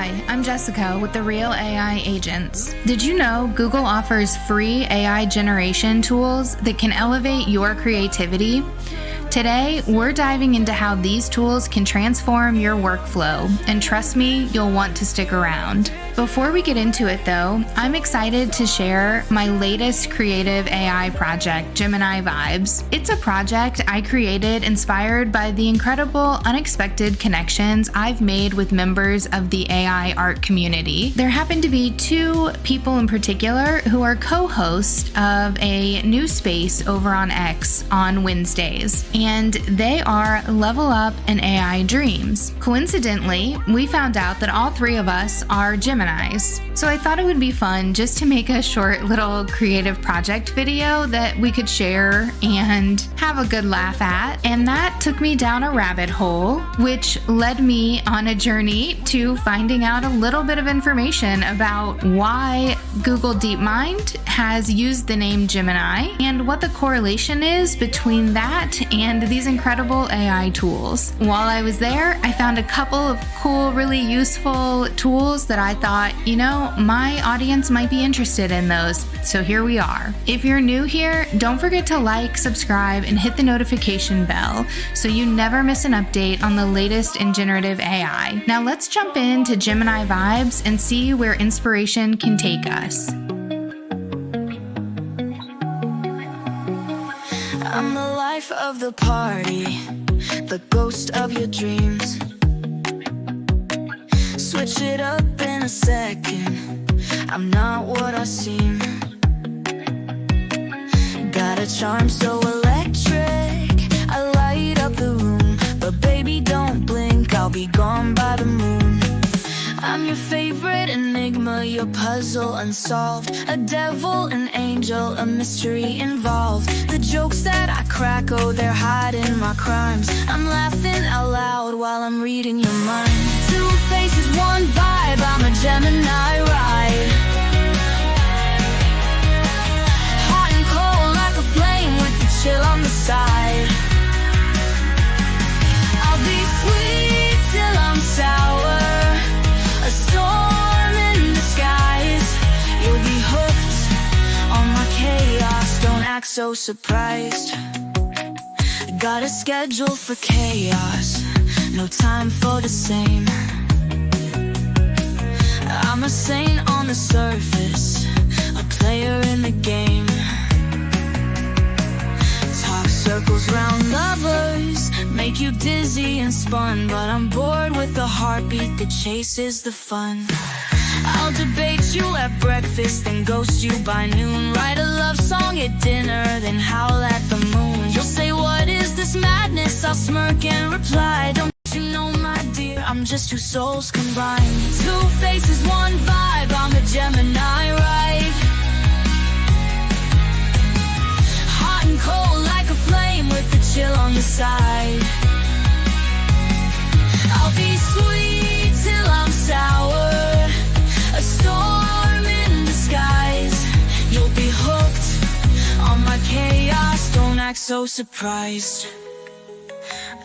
Hi, I'm Jessica with the Real AI Agents. Did you know Google offers free AI generation tools that can elevate your creativity? Today, we're diving into how these tools can transform your workflow, and trust me, you'll want to stick around. Before we get into it though, I'm excited to share my latest creative AI project, Gemini Vibes. It's a project I created inspired by the incredible, unexpected connections I've made with members of the AI art community. There happen to be two people in particular who are co-hosts of a new space over on X on Wednesdays, and they are Level Up and AI Dreams. Coincidentally, we found out that all three of us are Geminis. So I thought it would be fun just to make a short little creative project video that we could share and have a good laugh at. And that took me down a rabbit hole, which led me on a journey to finding out a little bit of information about why Google DeepMind has used the name Gemini and what the correlation is between that and these incredible AI tools. While I was there, I found a couple of cool, really useful tools that I thought, my audience might be interested in those. So here we are. If you're new here, don't forget to like, subscribe, and hit the notification bell so you never miss an update on the latest in generative AI. Now let's jump into Gemini Vibes and see where inspiration can take us. I'm the life of the party, the ghost of your dreams. Switch it up in a second, I'm not what I seem. Got a charm so electric, I light up the room. But baby don't blink, I'll be gone by the moon. I'm your favorite enigma, your puzzle unsolved. A devil, an angel, a mystery involved. The jokes that I crack, oh, they're hiding my crimes. I'm laughing out loud while I'm reading your mind. Two faces, one vibe, I'm a Gemini ride. Hot and cold like a flame with the chill on the side. I'll be sweet till I'm sour, a storm in disguise. You'll be hooked on my chaos, don't act so surprised. Got a schedule for chaos, no time for the same. I'm a saint on the surface, a player in the game. Talk circles round lovers, make you dizzy and spun. But I'm bored with the heartbeat that chases the fun. I'll debate you at breakfast, then ghost you by noon. Write a love song at dinner, then howl at the moon. You'll say, what is this madness? I'll smirk and reply, don't you know, my dear, I'm just two souls combined. Two faces, one vibe, I'm a Gemini, right? Hot and cold like a flame with the chill on the side. I'll be sweet till I'm sour, a storm in disguise. You'll be hooked on my chaos, don't act so surprised.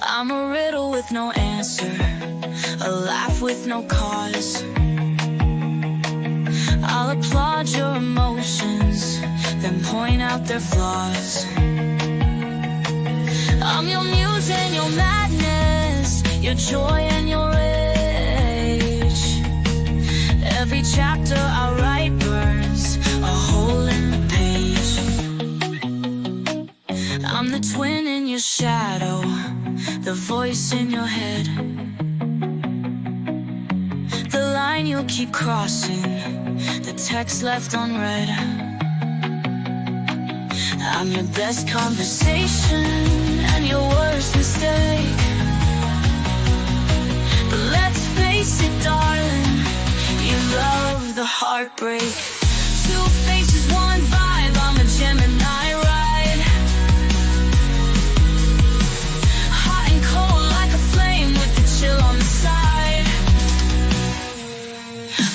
I'm a riddle with no answer, a laugh with no cause. I'll applaud your emotions, then point out their flaws. I'm your muse and your madness, your joy and your rage. Every chapter I write burns a hole in the page. I'm the twin in your shadow, the voice in your head, the line you'll keep crossing, the text left unread. I'm your best conversation and your worst mistake. But let's face it, darling, you love the heartbreak. Two faces, one vibe, I'm a Gemini ride. Hot and cold like a flame with the chill on the side.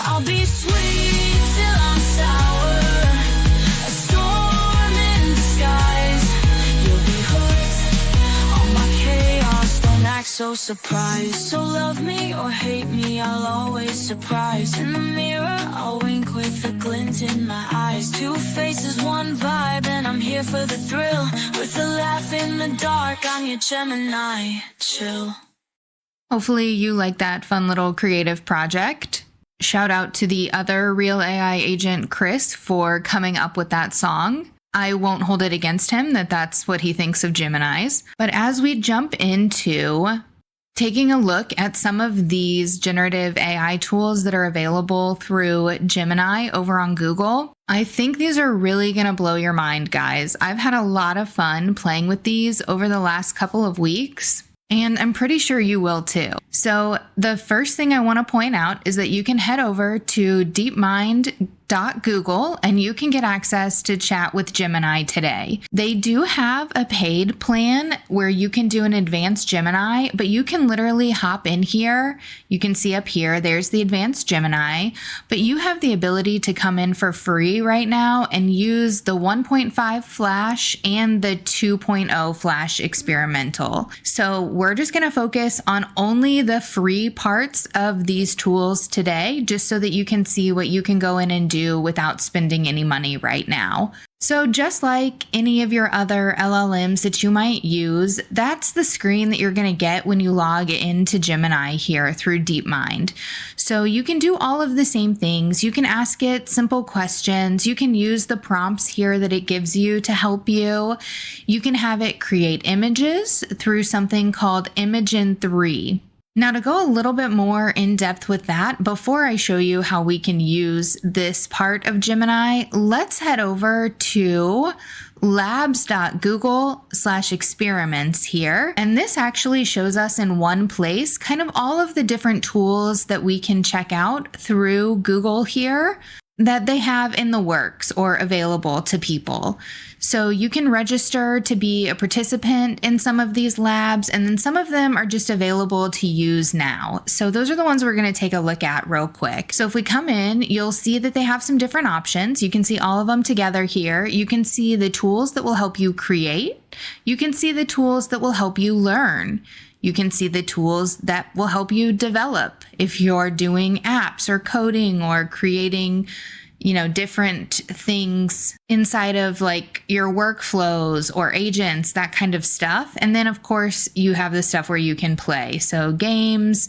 I'll be sweet till I'm sour, a storm in disguise. You'll be hooked on my chaos, don't act so surprised. So love me or hate me, I'll always surprise. In the mirror, I'll wink with a glint in my eyes. Two faces, one vibe, and I'm here for the thrill. With a laugh in the dark, I'm your Gemini. Chill. Hopefully you like that fun little creative project. Shout out to the other real AI agent, Chris, for coming up with that song. I won't hold it against him that that's what he thinks of Geminis. But as we jump into taking a look at some of these generative AI tools that are available through Gemini over on Google, I think these are really going to blow your mind, guys. I've had a lot of fun playing with these over the last couple of weeks, and I'm pretty sure you will too. So the first thing I want to point out is that you can head over to deepmind.google and you can get access to chat with Gemini today. They do have a paid plan where you can do an advanced Gemini, but you can literally hop in here. You can see up here, there's the advanced Gemini, but you have the ability to come in for free right now and use the 1.5 Flash and the 2.0 Flash experimental. So we're just going to focus on only the free parts of these tools today, just so that you can see what you can go in and do without spending any money right now. So just like any of your other LLMs that you might use, that's the screen that you're going to get when you log into Gemini here through DeepMind. So you can do all of the same things. You can ask it simple questions. You can use the prompts here that it gives you to help you. You can have it create images through something called Imagen 3. Now, to go a little bit more in depth with that, before I show you how we can use this part of Gemini, let's head over to labs.google/experiments here. And this actually shows us in one place kind of all of the different tools that we can check out through Google here that they have in the works or available to people. So you can register to be a participant in some of these labs, and then some of them are just available to use now. So those are the ones we're going to take a look at real quick. So if we come in, you'll see that they have some different options. You can see all of them together here. You can see the tools that will help you create. You can see the tools that will help you learn. You can see the tools that will help you develop if you're doing apps or coding or creating, different things inside of like your workflows or agents, that kind of stuff. And then of course you have the stuff where you can play. So games,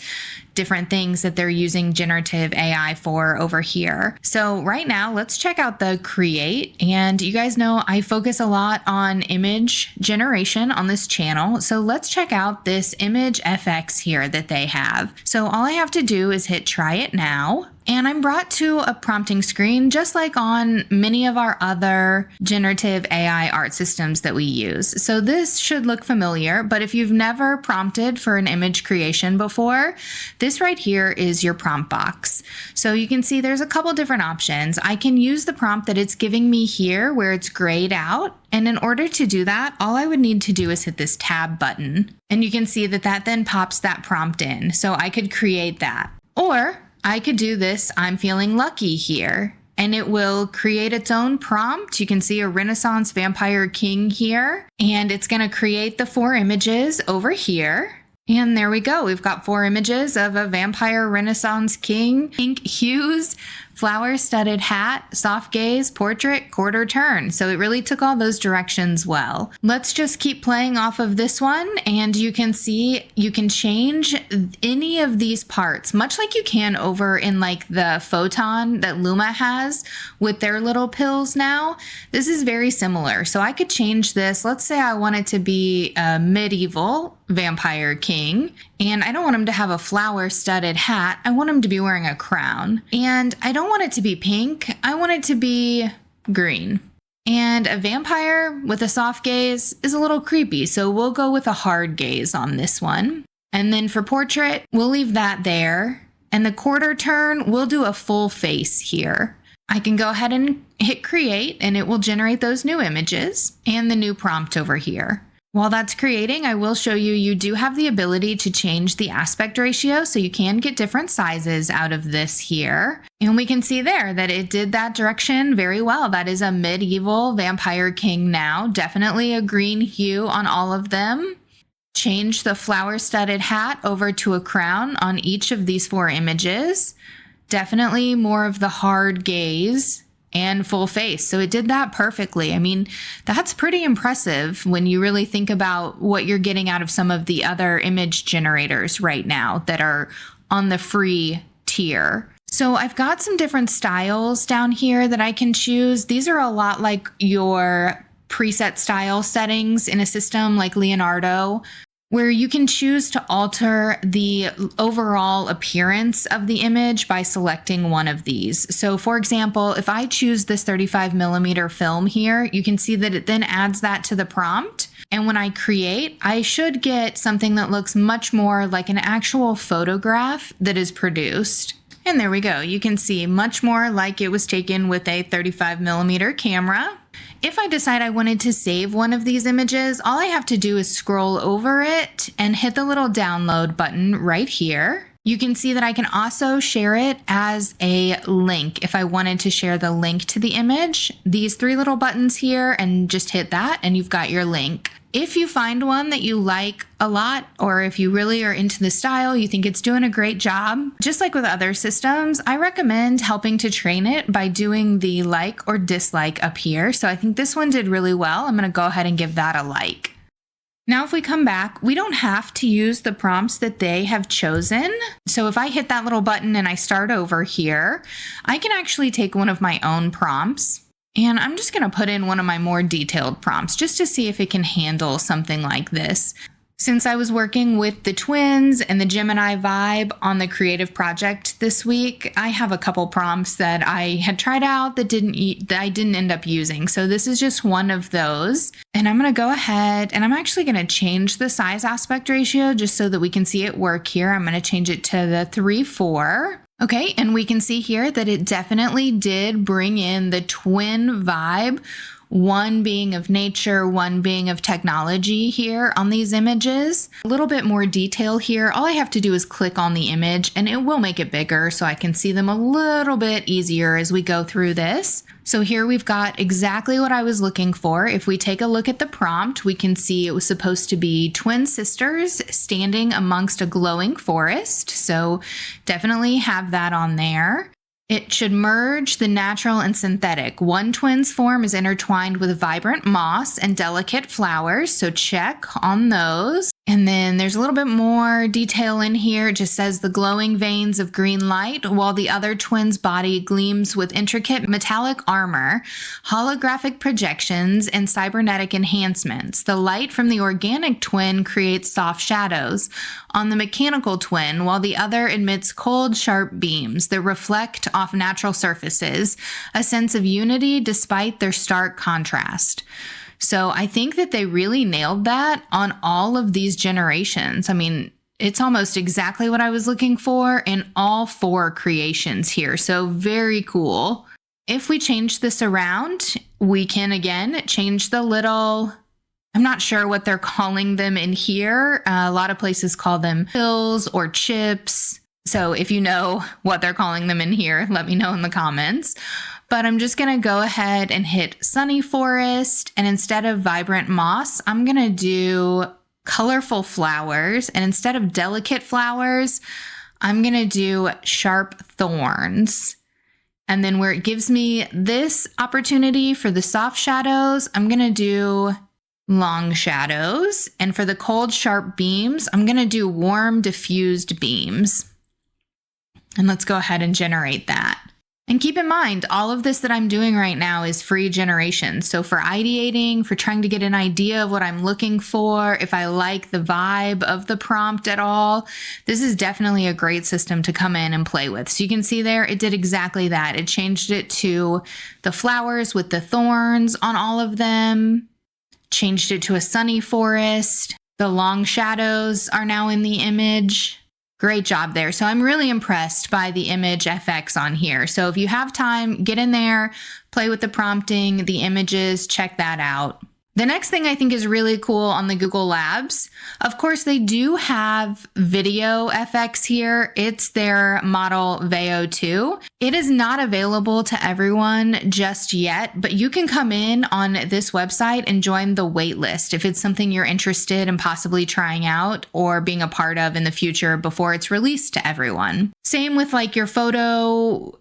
different things that they're using generative AI for over here. So right now, let's check out the create. And you guys know I focus a lot on image generation on this channel. So let's check out this ImageFx here that they have. So all I have to do is hit try it now. And I'm brought to a prompting screen, just like on many of our other generative AI art systems that we use. So this should look familiar, but if you've never prompted for an image creation before, this right here is your prompt box. So you can see there's a couple different options. I can use the prompt that it's giving me here where it's grayed out. And in order to do that, all I would need to do is hit this tab button. And you can see that that then pops that prompt in. So I could create that. Or I could do this, I'm feeling lucky here, and it will create its own prompt. You can see a Renaissance vampire king here, and it's going to create the 4 images over here. And there we go. We've got 4 images of a vampire Renaissance king, pink hues, flower-studded hat, soft gaze, portrait, quarter turn. So it really took all those directions well. Let's just keep playing off of this one, and you can see you can change any of these parts, much like you can over in like the Photon that Luma has with their little pills now. This is very similar. So I could change this. Let's say I want it to be a medieval vampire king, and I don't want him to have a flower-studded hat. I want him to be wearing a crown, and I don't want it to be pink. I want it to be green. And a vampire with a soft gaze is a little creepy, so we'll go with a hard gaze on this one. And then for portrait, we'll leave that there. And the quarter turn, we'll do a full face here. I can go ahead and hit create, and it will generate those new images and the new prompt over here. While that's creating, I will show you, you do have the ability to change the aspect ratio, so you can get different sizes out of this here. And we can see there that it did that direction very well. That is a medieval vampire king now, definitely a green hue on all of them. change the flower-studded hat over to a crown on each of these 4 images. Definitely more of the hard gaze and full face. So it did that perfectly. I mean, that's pretty impressive when you really think about what you're getting out of some of the other image generators right now that are on the free tier. So I've got some different styles down here that I can choose. These are a lot like your preset style settings in a system like Leonardo, where you can choose to alter the overall appearance of the image by selecting one of these. So for example, if I choose this 35mm film here, you can see that it then adds that to the prompt. And when I create, I should get something that looks much more like an actual photograph that is produced. And there we go. You can see much more like it was taken with a 35mm camera. If I decide I wanted to save one of these images, all I have to do is scroll over it and hit the little download button right here. You can see that I can also share it as a link if I wanted to share the link to the image. These 3 little buttons here, and just hit that and you've got your link. If you find one that you like a lot, or if you really are into the style, you think it's doing a great job, just like with other systems, I recommend helping to train it by doing the like or dislike up here. So I think this one did really well. I'm going to go ahead and give that a like. Now, if we come back, we don't have to use the prompts that they have chosen. So if I hit that little button and I start over here, I can actually take one of my own prompts. And I'm just going to put in one of my more detailed prompts just to see if it can handle something like this. Since I was working with the twins and the Gemini Vibe on the creative project this week, I have a couple prompts that I had tried out that I didn't end up using. So this is just one of those. And I'm going to go ahead and I'm actually going to change the size aspect ratio just so that we can see it work here. I'm going to change it to the 3:4. Okay, and we can see here that it definitely did bring in the twin vibe, one being of nature, one being of technology here on these images. A little bit more detail here. All I have to do is click on the image and it will make it bigger so I can see them a little bit easier as we go through this. So here we've got exactly what I was looking for. If we take a look at the prompt, we can see it was supposed to be twin sisters standing amongst a glowing forest. So definitely have that on there. It should merge the natural and synthetic. One twin's form is intertwined with vibrant moss and delicate flowers, so check on those. And then there's a little bit more detail in here. It just says the glowing veins of green light, while the other twin's body gleams with intricate metallic armor, holographic projections, and cybernetic enhancements. The light from the organic twin creates soft shadows on the mechanical twin, while the other emits cold, sharp beams that reflect off natural surfaces, a sense of unity despite their stark contrast. So I think that they really nailed that on all of these generations. I mean, it's almost exactly what I was looking for in all 4 creations here. So very cool. If we change this around, we can again change the little, I'm not sure what they're calling them in here. A lot of places call them pills or chips. So if you know what they're calling them in here, let me know in the comments. But I'm just going to go ahead and hit sunny forest. And instead of vibrant moss, I'm going to do colorful flowers. And instead of delicate flowers, I'm going to do sharp thorns. And then where it gives me this opportunity for the soft shadows, I'm going to do long shadows. And for the cold, sharp beams, I'm going to do warm, diffused beams. And let's go ahead and generate that. And keep in mind, all of this that I'm doing right now is free generation. So for ideating, for trying to get an idea of what I'm looking for, if I like the vibe of the prompt at all, this is definitely a great system to come in and play with. So you can see there, it did exactly that. It changed it to the flowers with the thorns on all of them, changed it to a sunny forest. The long shadows are now in the image. Great job there. So I'm really impressed by the ImageFx on here. So if you have time, get in there, play with the prompting, the images, check that out. The next thing I think is really cool on the Google Labs, of course, they do have video FX here. It's their model Veo 2. It is not available to everyone just yet, but you can come in on this website and join the wait list if it's something you're interested in possibly trying out or being a part of in the future before it's released to everyone. Same with like your photo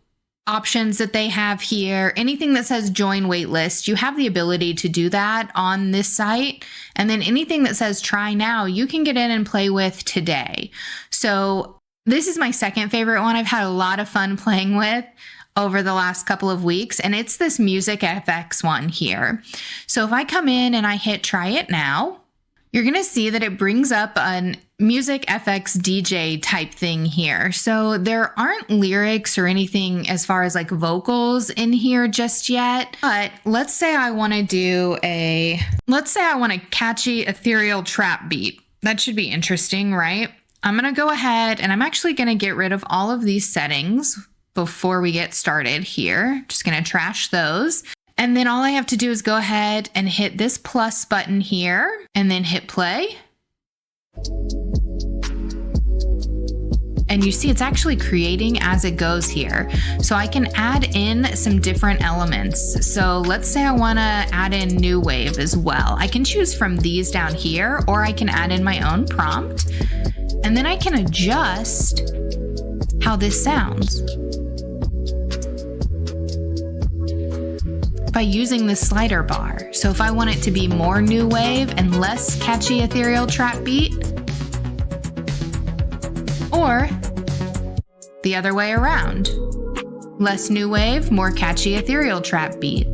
options that they have here. Anything that says join waitlist, you have the ability to do that on this site. And then anything that says try now, you can get in and play with today. So this is my second favorite one. I've had a lot of fun playing with over the last couple of weeks, and it's this MusicFx one here. So if I come in and I hit try it now, you're going to see that it brings up an MusicFx DJ type thing here. So there aren't lyrics or anything as far as like vocals in here just yet. But let's say I want to do a catchy ethereal trap beat. That should be interesting, right? I'm going to go ahead and I'm actually going to get rid of all of these settings before we get started here. Just going to trash those. And then all I have to do is go ahead and hit this plus button here and then hit play. And you see it's actually creating as it goes here. So I can add in some different elements. So let's say I want to add in new wave as well. I can choose from these down here, or I can add in my own prompt. And then I can adjust how this sounds by using the slider bar. So if I want it to be more new wave and less catchy ethereal trap beat, or the other way around, less new wave, more catchy ethereal trap beat.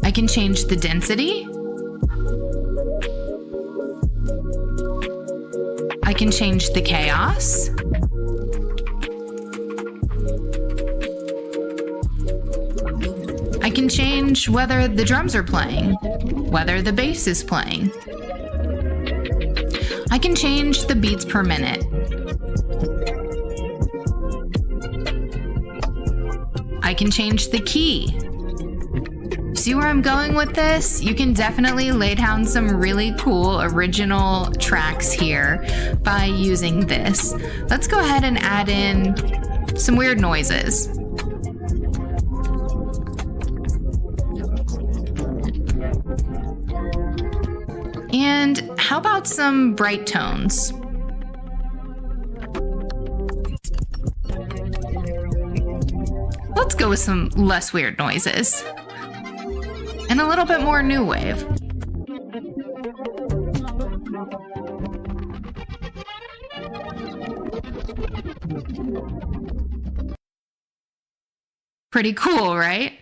I can change the density. I can change the chaos. I can change whether the drums are playing, whether the bass is playing. I can change the beats per minute. I can change the key. See where I'm going with this? You can definitely lay down some really cool original tracks here by using this. Let's go ahead and add in some weird noises. And how about some bright tones? Let's go with some less weird noises. And a little bit more new wave. Pretty cool, right?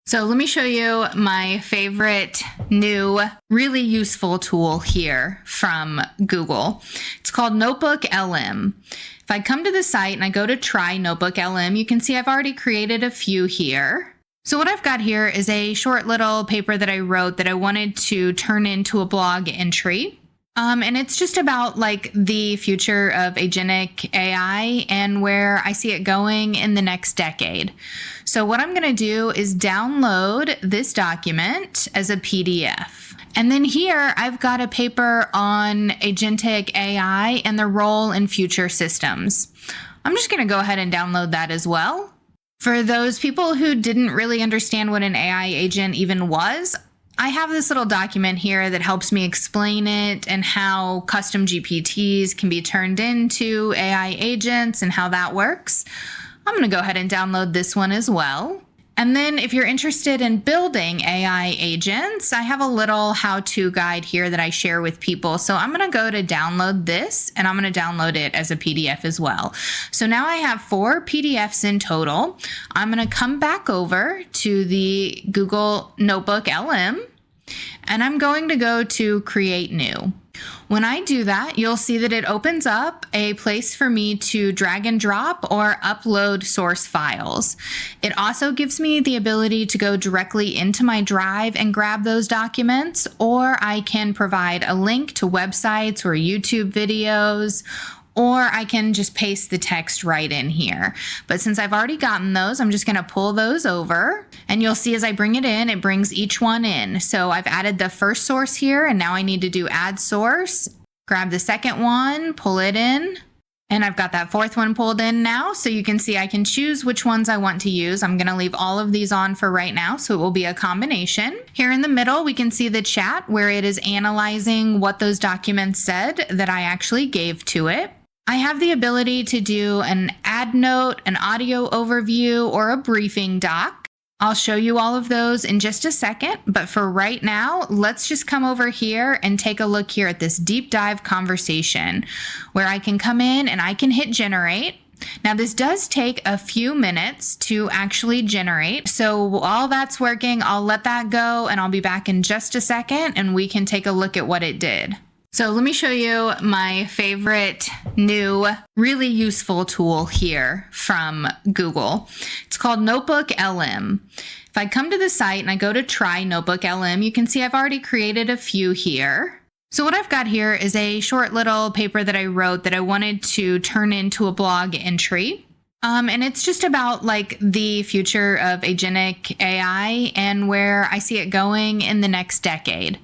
So let me show you my favorite new, really useful tool here from Google. It's called NotebookLM. If I come to the site and I go to try NotebookLM, you can see I've already created a few here. So what I've got here is a short little paper that I wrote that I wanted to turn into a blog entry. And it's just about like the future of agentic AI and where I see it going in the next decade. So what I'm going to do is download this document as a PDF. And then here I've got a paper on agentic AI and the role in future systems. I'm just going to go ahead and download that as well. For those people who didn't really understand what an AI agent even was, I have this little document here that helps me explain it and how custom GPTs can be turned into AI agents and how that works. I'm going to go ahead and download this one as well. And then if you're interested in building AI agents, I have a little how-to guide here that I share with people. So I'm going to go to download this and I'm going to download it as a PDF as well. So now I have 4 PDFs in total. I'm going to come back over to the Google NotebookLM and I'm going to go to create new. When I do that, you'll see that it opens up a place for me to drag and drop or upload source files. It also gives me the ability to go directly into my drive and grab those documents, or I can provide a link to websites or YouTube videos or I can just paste the text right in here. But since I've already gotten those, I'm just going to pull those over, and you'll see as I bring it in, it brings each one in. So I've added the first source here, and now I need to do add source, grab the second one, pull it in. And I've got that fourth one pulled in now, so you can see I can choose which ones I want to use. I'm going to leave all of these on for right now, so it will be a combination. Here in the middle, we can see the chat where it is analyzing what those documents said that I actually gave to it. I have the ability to do an add note, an audio overview, or a briefing doc. I'll show you all of those in just a second, but for right now, let's just come over here and take a look here at this deep dive conversation where I can come in and I can hit generate. Now this does take a few minutes to actually generate. So while that's working, I'll let that go and I'll be back in just a second and we can take a look at what it did. So let me show you my favorite new, really useful tool here from Google. It's called NotebookLM. If I come to the site and I go to try NotebookLM, you can see I've already created a few here. So what I've got here is a short little paper that I wrote that I wanted to turn into a blog entry. And it's just about like the future of agentic AI and where I see it going in the next decade.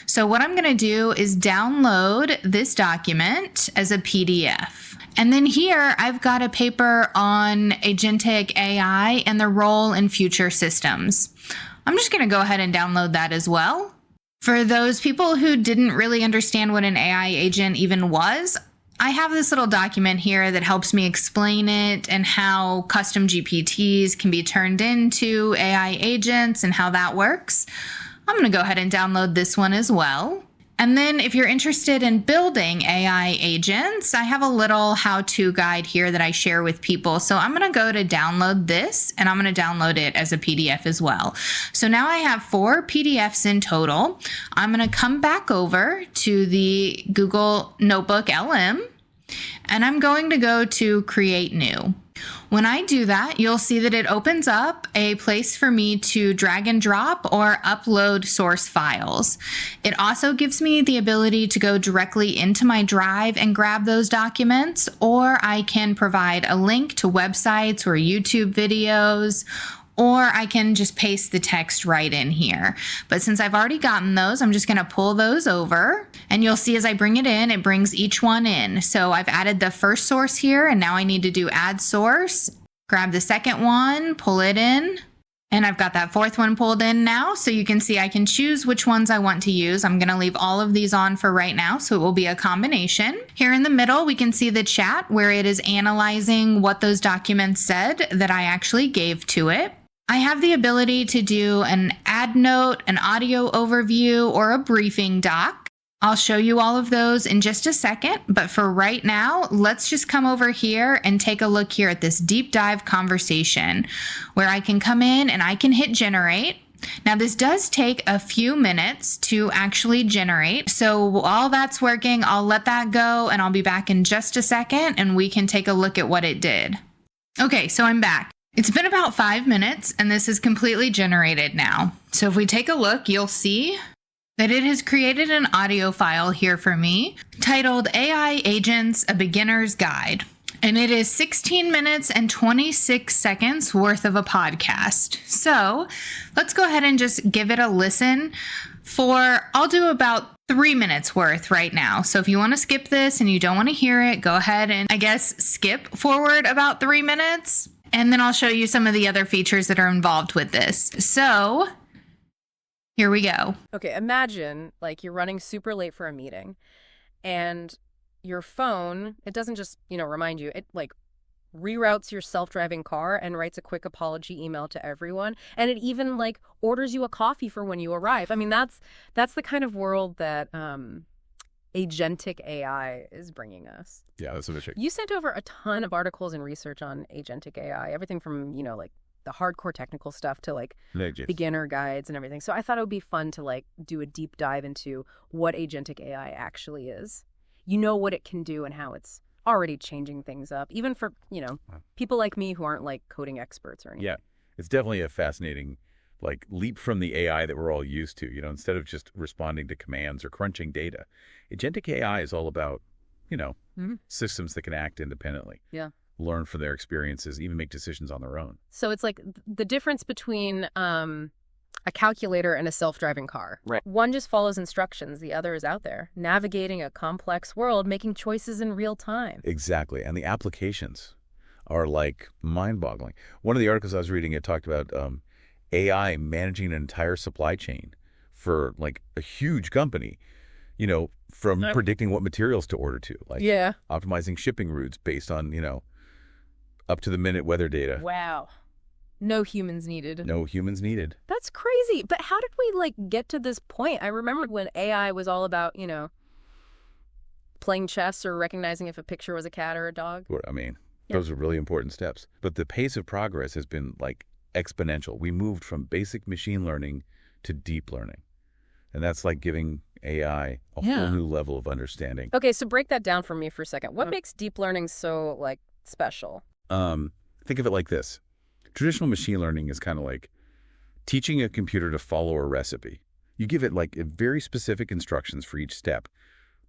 So what I'm going to do is download this document as a PDF. And then here I've got a paper on agentic AI and the role in future systems. I'm just going to go ahead and download that as well. For those people who didn't really understand what an AI agent even was, I have this little document here that helps me explain it and how custom GPTs can be turned into AI agents and how that works. I'm going to go ahead and download this one as well. And then if you're interested in building AI agents, I have a little how-to guide here that I share with people. So I'm going to go to download this and I'm going to download it as a PDF as well. So now I have 4 PDFs in total. I'm going to come back over to the Google NotebookLM and I'm going to go to create new. When I do that, you'll see that it opens up a place for me to drag and drop or upload source files. It also gives me the ability to go directly into my drive and grab those documents, or I can provide a link to websites or YouTube videos, or I can just paste the text right in here. But since I've already gotten those, I'm just going to pull those over. And you'll see as I bring it in, it brings each one in. So I've added the first source here, and now I need to do add source. Grab the second one, pull it in. And I've got that fourth one pulled in now. So you can see I can choose which ones I want to use. I'm going to leave all of these on for right now, so it will be a combination. Here in the middle, we can see the chat where it is analyzing what those documents said that I actually gave to it. I have the ability to do an add note, an audio overview, or a briefing doc. I'll show you all of those in just a second, but for right now, let's just come over here and take a look here at this deep dive conversation where I can come in and I can hit generate. Now this does take a few minutes to actually generate. So while that's working, I'll let that go and I'll be back in just a second and we can take a look at what it did. Okay, so I'm back. It's been about 5 minutes and this is completely generated now. So if we take a look, you'll see that it has created an audio file here for me titled AI Agents, a Beginner's Guide. And it is 16 minutes and 26 seconds worth of a podcast. So let's go ahead and just give it a listen I'll do about 3 minutes worth right now. So if you want to skip this and you don't want to hear it, go ahead and I guess skip forward about 3 minutes. And then I'll show you some of the other features that are involved with this. So here we go. Okay, imagine like you're running super late for a meeting and your phone, it doesn't just, remind you, it like reroutes your self-driving car and writes a quick apology email to everyone. And it even like orders you a coffee for when you arrive. I mean, that's the kind of world that agentic AI is bringing us. Yeah, that's a bit tricky. You sent over a ton of articles and research on agentic AI, everything from, like the hardcore technical stuff to like beginner guides and everything. So I thought it would be fun to like do a deep dive into what agentic AI actually is. What it can do and how it's already changing things up, even for, people like me who aren't like coding experts or anything. Yeah, it's definitely a fascinating like leap from the AI that we're all used to, instead of just responding to commands or crunching data. Agentic AI is all about systems that can act independently. Yeah. Learn from their experiences, even make decisions on their own. So it's like the difference between a calculator and a self-driving car. Right. One just follows instructions. The other is out there, navigating a complex world, making choices in real time. Exactly. And the applications are like mind-boggling. One of the articles I was reading, it talked about AI managing an entire supply chain for like a huge company, from predicting what materials to order to, like optimizing shipping routes based on, up to the minute weather data. Wow. No humans needed. No humans needed. That's crazy. But how did we get to this point? I remember when AI was all about, playing chess or recognizing if a picture was a cat or a dog. Those are really important steps. But the pace of progress has been like exponential. We moved from basic machine learning to deep learning. And that's like giving AI a whole new level of understanding. Okay, so break that down for me for a second. What makes deep learning so special? Think of it like this. Traditional machine learning is kind of like teaching a computer to follow a recipe. You give it very specific instructions for each step.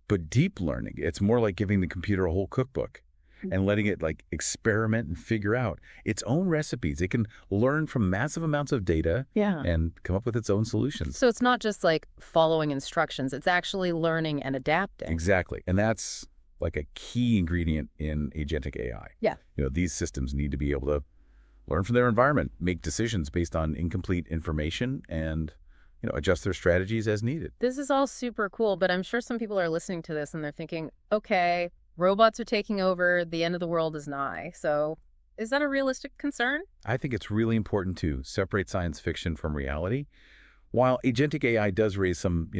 But deep learning, it's more like giving the computer a whole cookbook and letting it experiment and figure out its own recipes. It can learn from massive amounts of data and come up with its own solutions. So it's not just following instructions. It's actually learning and adapting. Exactly. And that's like a key ingredient in agentic AI. Yeah. These systems need to be able to learn from their environment, make decisions based on incomplete information, and adjust their strategies as needed. This is all super cool, but I'm sure some people are listening to this and they're thinking, okay, robots are taking over, the end of the world is nigh. So is that a realistic concern? I think it's really important to separate science fiction from reality. While agentic AI does raise some,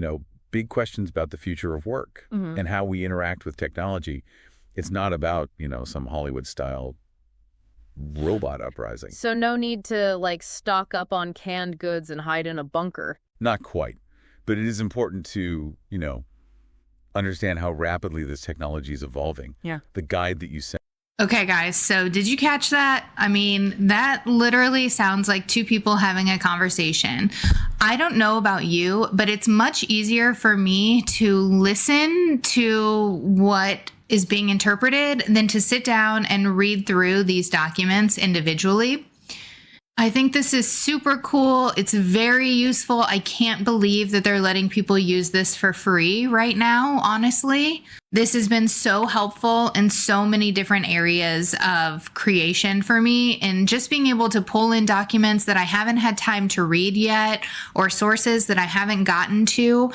big questions about the future of work and how we interact with technology, it's not about, some Hollywood-style robot uprising. So no need to stock up on canned goods and hide in a bunker. Not quite. But it is important to, understand how rapidly this technology is evolving. Yeah. The guide that you sent. Okay, guys, so did you catch that? That literally sounds like two people having a conversation. I don't know about you, but it's much easier for me to listen to what is being interpreted than to sit down and read through these documents individually. I think this is super cool. It's very useful. I can't believe that they're letting people use this for free right now, honestly. This has been so helpful in so many different areas of creation for me, and just being able to pull in documents that I haven't had time to read yet or sources that I haven't gotten to.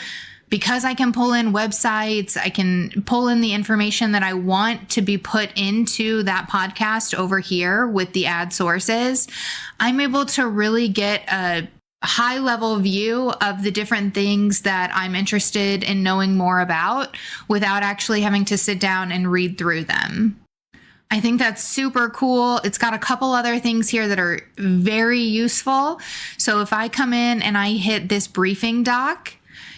Because I can pull in websites, I can pull in the information that I want to be put into that podcast over here with the ad sources. I'm able to really get a high level view of the different things that I'm interested in knowing more about without actually having to sit down and read through them. I think that's super cool. It's got a couple other things here that are very useful. So if I come in and I hit this briefing doc,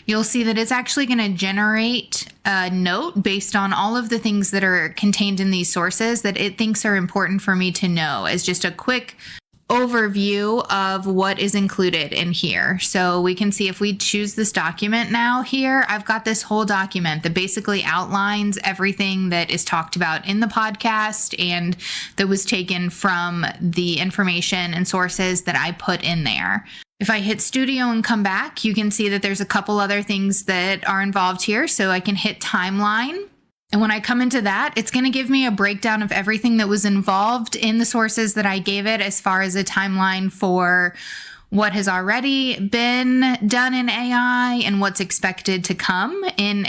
you'll see that it's actually going to generate a note based on all of the things that are contained in these sources that it thinks are important for me to know, as just a quick overview of what is included in here. So we can see if we choose this document now here, I've got this whole document that basically outlines everything that is talked about in the podcast and that was taken from the information and sources that I put in there. If I hit studio and come back, you can see that there's a couple other things that are involved here. So I can hit timeline. And when I come into that, it's going to give me a breakdown of everything that was involved in the sources that I gave it, as far as a timeline for what has already been done in AI and what's expected to come in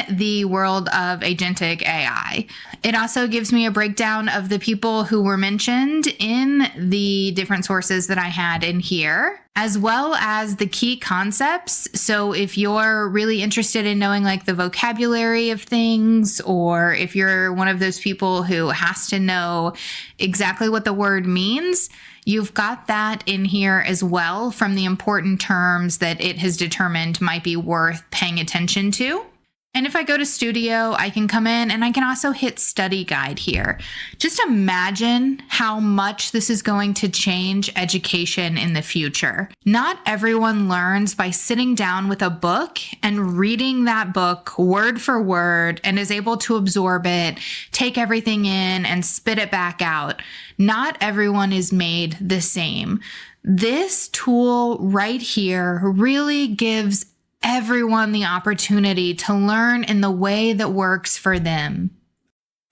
the world of agentic AI. It also gives me a breakdown of the people who were mentioned in the different sources that I had in here, as well as the key concepts. So if you're really interested in knowing the vocabulary of things, or if you're one of those people who has to know exactly what the word means, you've got that in here as well, from the important terms that it has determined might be worth paying attention to. And if I go to Studio, I can come in and I can also hit Study Guide here. Just imagine how much this is going to change education in the future. Not everyone learns by sitting down with a book and reading that book word for word and is able to absorb it, take everything in, and spit it back out. Not everyone is made the same. This tool right here really gives everyone the opportunity to learn in the way that works for them.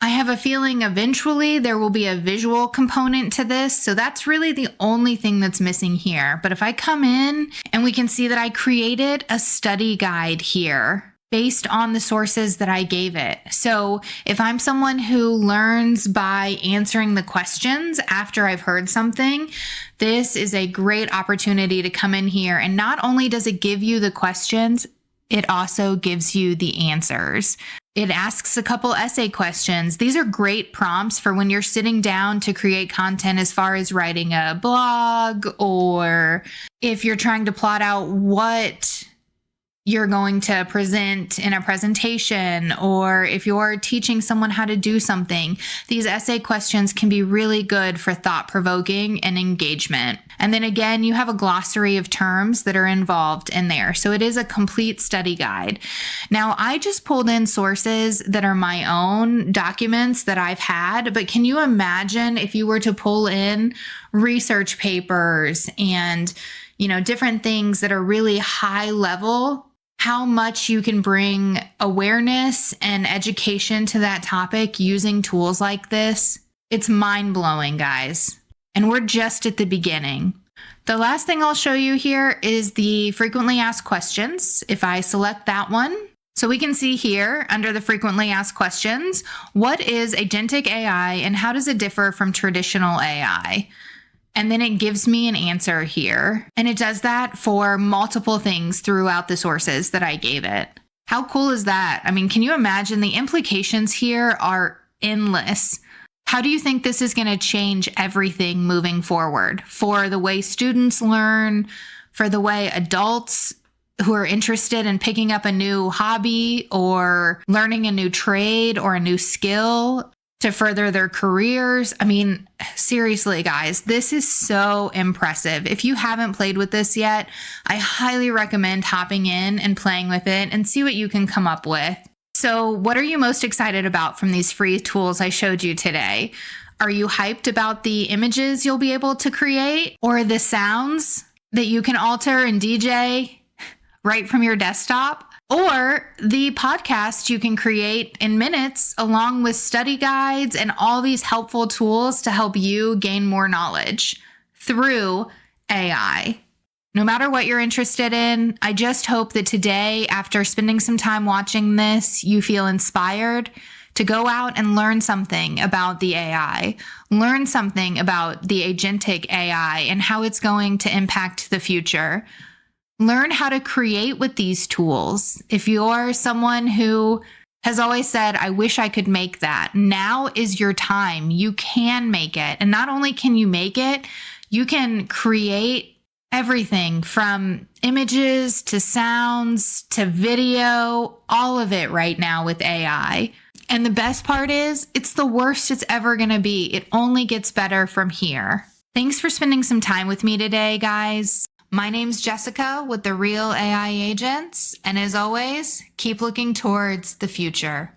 I have a feeling eventually there will be a visual component to this, so that's really the only thing that's missing here. But if I come in and we can see that I created a study guide here based on the sources that I gave it. So if I'm someone who learns by answering the questions after I've heard something, this is a great opportunity to come in here. And not only does it give you the questions, it also gives you the answers. It asks a couple essay questions. These are great prompts for when you're sitting down to create content as far as writing a blog, or if you're trying to plot out what you're going to present in a presentation, or if you're teaching someone how to do something. These essay questions can be really good for thought-provoking and engagement. And then again, you have a glossary of terms that are involved in there. So it is a complete study guide. Now, I just pulled in sources that are my own documents that I've had, but can you imagine if you were to pull in research papers and, different things that are really high level, how much you can bring awareness and education to that topic using tools like this? It's mind-blowing, guys. And we're just at the beginning. The last thing I'll show you here is the frequently asked questions. If I select that one, so we can see here under the frequently asked questions, what is agentic AI and how does it differ from traditional AI? And then it gives me an answer here. And it does that for multiple things throughout the sources that I gave it. How cool is that? I mean, can you imagine? The implications here are endless. How do you think this is going to change everything moving forward for the way students learn, for the way adults who are interested in picking up a new hobby or learning a new trade or a new skill to further their careers? I mean, seriously, guys, this is so impressive. If you haven't played with this yet, I highly recommend hopping in and playing with it and see what you can come up with. So what are you most excited about from these free tools I showed you today? Are you hyped about the images you'll be able to create, or the sounds that you can alter and DJ right from your desktop? Or the podcast you can create in minutes along with study guides and all these helpful tools to help you gain more knowledge through AI. No matter what you're interested in, I just hope that today, after spending some time watching this, you feel inspired to go out and learn something about the AI, learn something about the agentic AI and how it's going to impact the future. Learn how to create with these tools. If you're someone who has always said, I wish I could make that, now is your time. You can make it. And not only can you make it, you can create everything from images to sounds to video, all of it right now with AI. And the best part is, it's the worst it's ever going to be. It only gets better from here. Thanks for spending some time with me today, guys. My name's Jessica with the Real AI Agents, and as always, keep looking towards the future.